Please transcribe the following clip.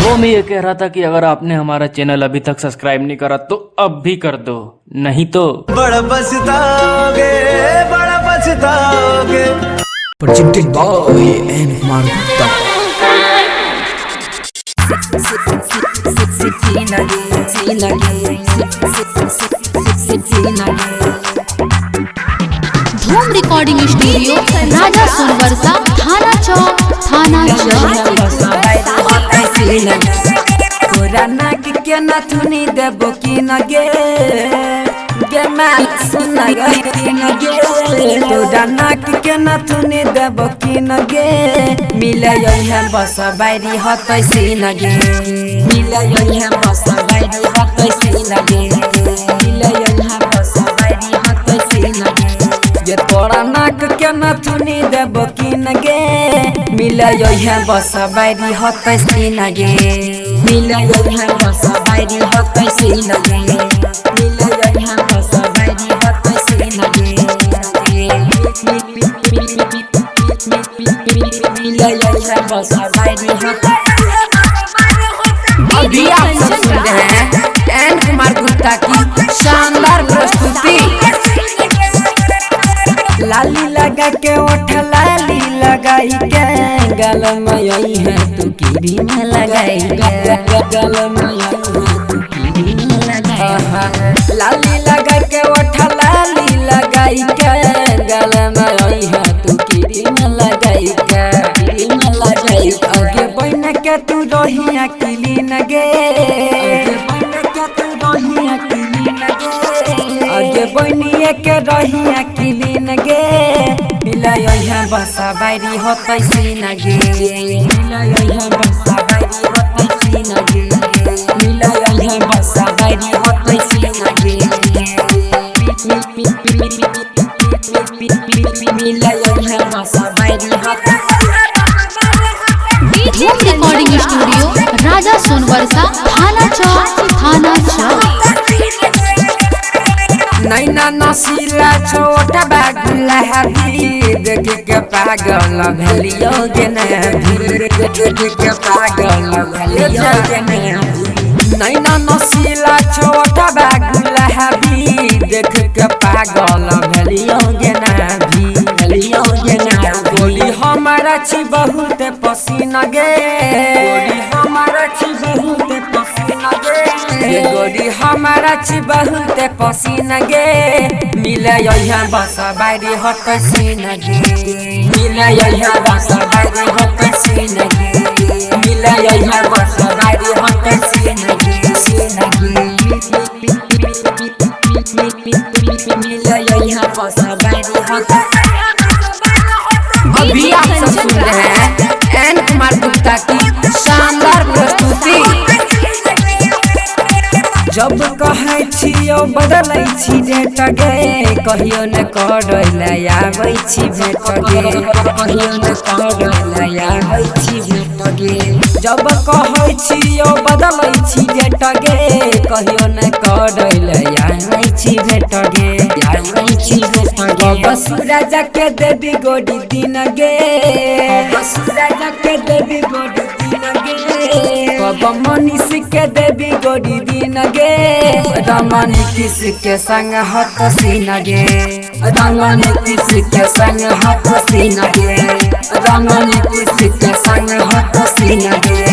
वो मैं ये कह रहा था कि अगर आपने हमारा चैनल अभी तक सब्सक्राइब नहीं करा तो अब भी कर दो, नहीं तो बड़ा पछताओगे, बड़ा पछताओगे। Presented by N Kumar Gupta. धूम रिकॉर्डिंग स्टूडियो राजा सुनवरसा थाना चौक तोरा नाक के नथुनी देबो की न गे मैं सुन गे तोरा नाक के नथुनी देबो की न गे मिले है बस बारी हतै सीन गे मिले है बस बारी हतै सीन गे मिले है बस बारी हतै सीन गे ये तोरा नाक के नथुनी देबो की न गे मिले है बस बारी हतै सीन गे मिले है बस बारी हतै सीन गे मिले है बस बारी हतै सीन गे मिले है बस बारी हतै। अभी आप सब सुन रहे हैं एन कुमार गुप्ता की शानदार प्रस्तुति। लाली लगा के ओठ लाली लगाई के गल में यही है तू कीड़ी में लगाई के गल में यही है तू कीड़ी में लगाई लाली लगा के ओठ लाली लगाई के गल में यही है तू कीड़ी में लगाई के कीड़ी में लगाई आगे बन के तू रोहिया किली न गे आगे बन के तू रोहिया किली न गे आगे बनिए के रोहिया किली न गे मिला है बसा बारी होतै सीन गे मिला है बसा बारी होतै सीन गे मिला है बसा बारी होतै सीन गे मिला है बसा बारी होतै। धूम रिकॉर्डिंग स्टूडियो राजा सुनवरसा थाना चौक नैना नसीला छोटा बागुला हबी देख के पागल भलियो गे देख के पागल भलियो गे नैना नसीला छोटा बागुला हबी देख के पागल भलियो गे भलियो गे गोली हमारा छी बहुत पसीना गे गोली हमारा छी बहुत पसीना गे गोरी हमारा छी बहुत पसीना गे मिले है बस बारी हतै सीन गे मिले है बस बारी हतै सीन गे मिले है बस बारी हतै सीन गे सीन गे मिले है बस बारी हतै। अभी आप सब सुन रहे हैं एन कुमार गुप्ता की शानदार प्रस्तुति। जब कहै छियो बदलै छी डेट गे कहियो न करैला आबै छी भेट गे कहियो न करैला आबै छी भेट गे जब कहै छियो बदलै छी डेट गे कहियो न करैला आबै छी भेट गे आबै छी भेट गे बसुरा जाके देवी गोडी दिन गे बसुरा जाके देवी गोडी दिन गे कब मनीष के देवी गोडी दिन गे रमनी किस के संग हत सीन गे रमनी किस के संग हत सीन गे रमनी किस के संग हत सीन गे